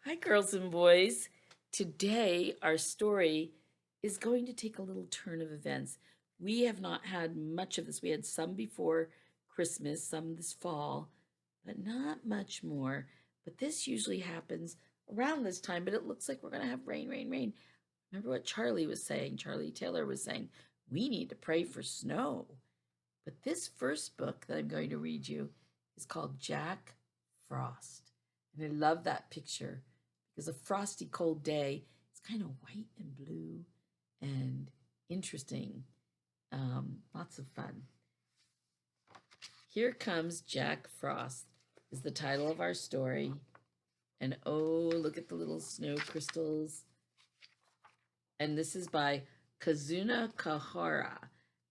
Hi, girls and boys. Today, our story is going to take a little turn of events. We have not had much of this. We had some before Christmas, some this fall, but not much more. But this usually happens around this time, but it looks like we're going to have rain, rain, rain. Remember what Charlie was saying? Charlie Taylor was saying, we need to pray for snow. But this first book that I'm going to read you is called Jack Frost. And I love that picture because a frosty cold day, it's kind of white and blue and interesting. Lots of fun. Here Comes Jack Frost is the title of our story. And oh, look at the little snow crystals. And this is by Kazuno Kohara.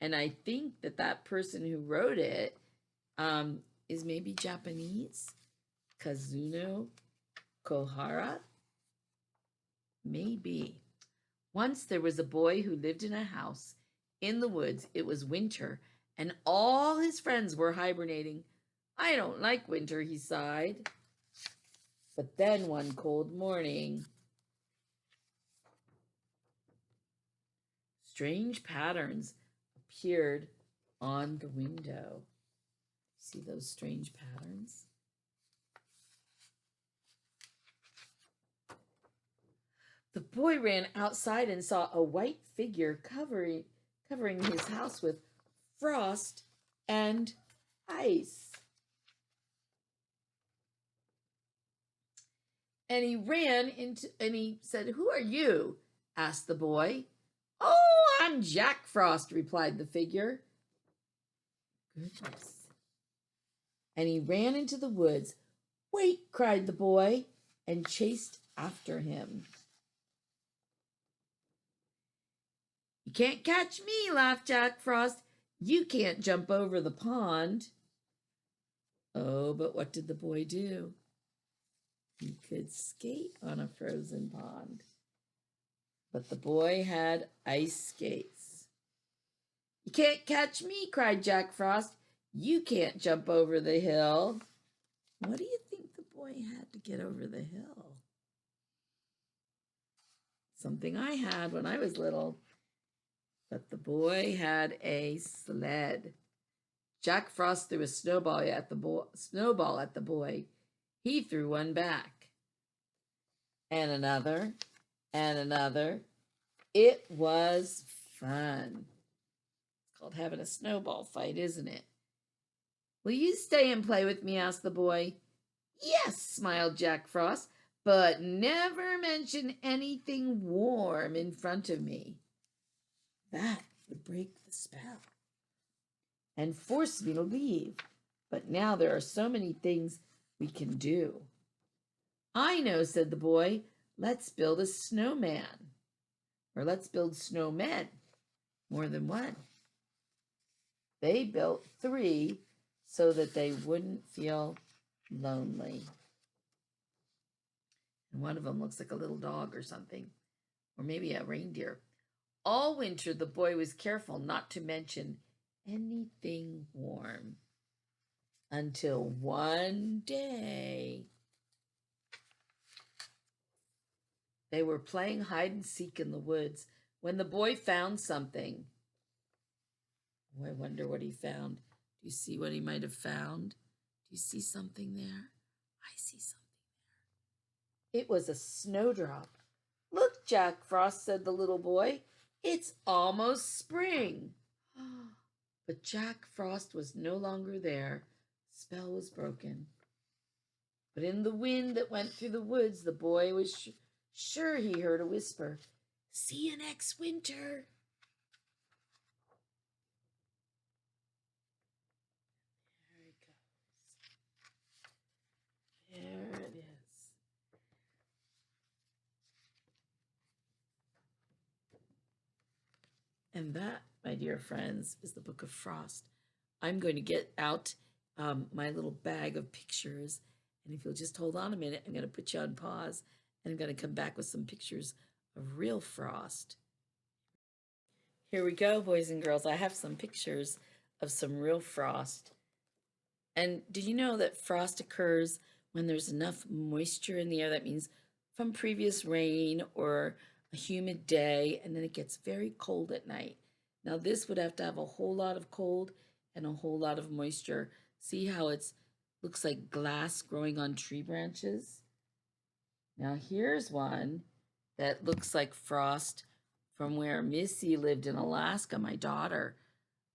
And I think that person who wrote it is maybe Japanese. Kazuno Kohara? Maybe. Once there was a boy who lived in a house in the woods. It was winter, and all his friends were hibernating. I don't like winter, he sighed. But then one cold morning, strange patterns appeared on the window. See those strange patterns? The boy ran outside and saw a white figure covering his house with frost and ice. And he said, "Who are you?" asked the boy. "Oh, I'm Jack Frost," replied the figure. Goodness. And he ran into the woods. "Wait," cried the boy, and chased after him. "You can't catch me," laughed Jack Frost. "You can't jump over the pond." Oh, but what did the boy do? He could skate on a frozen pond. But the boy had ice skates. "You can't catch me," cried Jack Frost. "You can't jump over the hill." What do you think the boy had to get over the hill? Something I had when I was little. But the boy had a sled. Jack Frost threw a snowball at the boy. He threw one back. And another, and another. It was fun. It's called having a snowball fight, isn't it? "Will you stay and play with me?" asked the boy. "Yes," smiled Jack Frost, "but never mention anything warm in front of me. That would break the spell and force me to leave. But now there are so many things we can do." "I know," said the boy. "Let's build a snowman. Or let's build snowmen, more than one." They built 3 so that they wouldn't feel lonely. And one of them looks like a little dog or something, or maybe a reindeer. All winter, the boy was careful not to mention anything warm. Until one day, they were playing hide and seek in the woods when the boy found something. Oh, I wonder what he found. Do you see what he might have found? Do you see something there? I see something there. It was a snowdrop. "Look, Jack Frost," said the little boy. "It's almost spring." But Jack Frost was no longer there. The spell was broken. But in the wind that went through the woods, the boy was sure he heard a whisper, "See you next winter." There it goes. There it is. And that, my dear friends, is the Book of Frost. I'm going to get out my little bag of pictures. And if you'll just hold on a minute, I'm going to put you on pause. And I'm going to come back with some pictures of real frost. Here we go, boys and girls. I have some pictures of some real frost. And did you know that frost occurs when there's enough moisture in the air? That means from previous rain or a humid day, and then it gets very cold at night. Now, this would have to have a whole lot of cold and a whole lot of moisture. See how it's looks like glass growing on tree branches? Now, here's one that looks like frost from where Missy lived in Alaska, my daughter.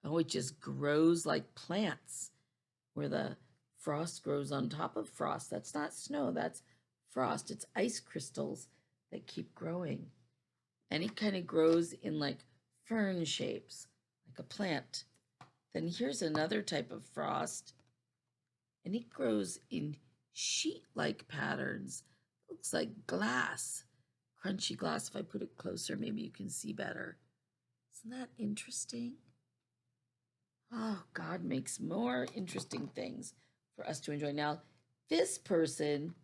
Oh, it just grows like plants where the frost grows on top of frost. That's not snow, that's frost. It's ice crystals that keep growing. And it kind of grows in like fern shapes, like a plant. Then here's another type of frost, and it grows in sheet like patterns. Looks like glass, crunchy glass. If I put it closer, maybe you can see better. Isn't that interesting? Oh, God makes more interesting things for us to enjoy. Now, this person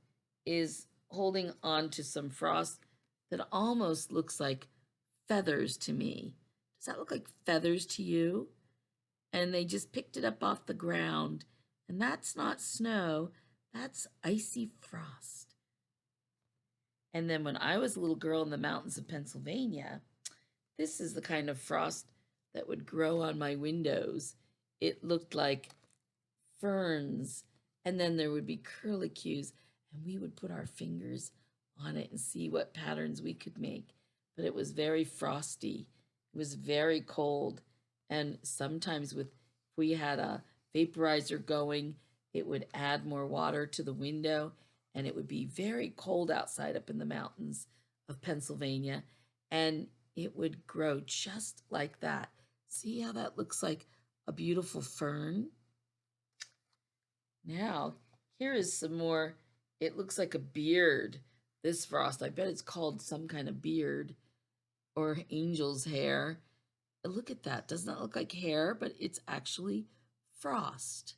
is holding on to some frost that almost looks like feathers to me. Does that look like feathers to you? And they just picked it up off the ground. And that's not snow, that's icy frost. And then when I was a little girl in the mountains of Pennsylvania, this is the kind of frost that would grow on my windows. It looked like ferns, and then there would be curlicues, and we would put our fingers on it and see what patterns we could make. But it was very frosty. It was very cold, and sometimes if we had a vaporizer going, it would add more water to the window, and it would be very cold outside up in the mountains of Pennsylvania, and it would grow just like that. See how that looks like a beautiful fern? Now, here is some more. It looks like a beard, this frost. I bet it's called some kind of beard or angel's hair. Look at that. Does not look like hair, but it's actually frost.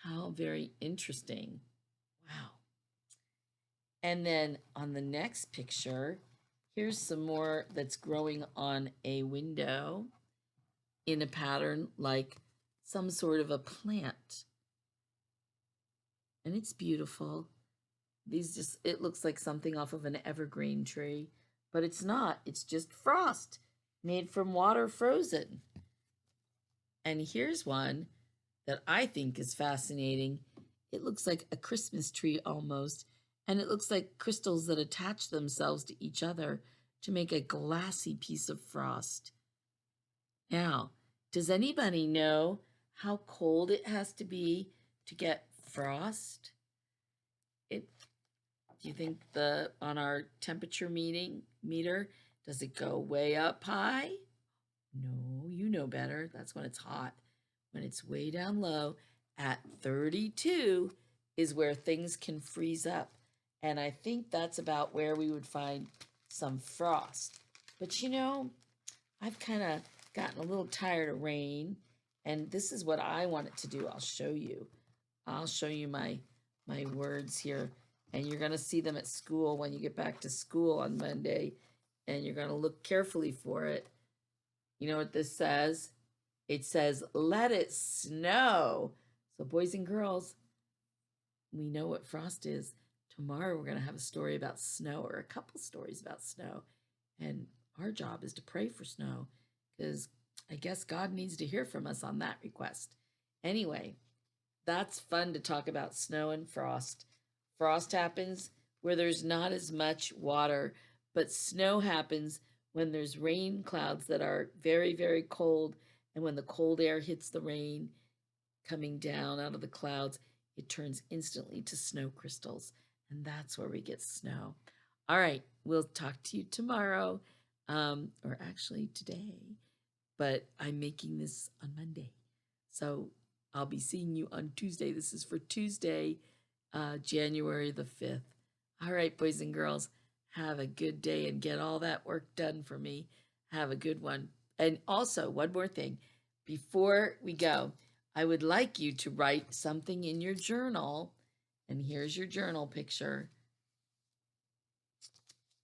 How very interesting. Wow. And then on the next picture, here's some more that's growing on a window in a pattern like some sort of a plant. And it's beautiful. It looks like something off of an evergreen tree, but it's not. It's just frost made from water frozen. And here's one that I think is fascinating. It looks like a Christmas tree almost, and it looks like crystals that attach themselves to each other to make a glassy piece of frost. Now, does anybody know how cold it has to be to get frost? Do you think on our temperature meter, does it go way up high? No, you know better. That's when it's hot. When it's way down low at 32 is where things can freeze up. And I think that's about where we would find some frost. But you know, I've kind of gotten a little tired of rain, and this is what I want it to do. I'll show you. I'll show you my words here, and you're going to see them at school when you get back to school on Monday, and you're going to look carefully for it. You know what this says? It says, "Let it snow." So boys and girls, we know what frost is. Tomorrow we're going to have a story about snow, or a couple stories about snow. And our job is to pray for snow, because I guess God needs to hear from us on that request. Anyway, that's fun to talk about snow and frost. Frost happens where there's not as much water, but snow happens when there's rain clouds that are very, very cold. And when the cold air hits the rain coming down out of the clouds, it turns instantly to snow crystals. And that's where we get snow. All right, we'll talk to you tomorrow, or actually today, but I'm making this on Monday. So I'll be seeing you on Tuesday. This is for Tuesday, January the 5th. All right, boys and girls, have a good day and get all that work done for me. Have a good one. And also, one more thing. Before we go, I would like you to write something in your journal, and here's your journal picture,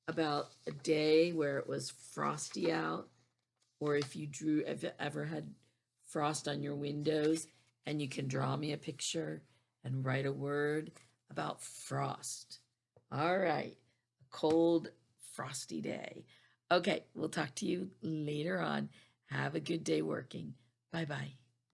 about a day where it was frosty out, or if you ever had frost on your windows, and you can draw me a picture and write a word about frost. All right. cold, frosty day. Okay, we'll talk to you later on. Have a good day working. Bye bye.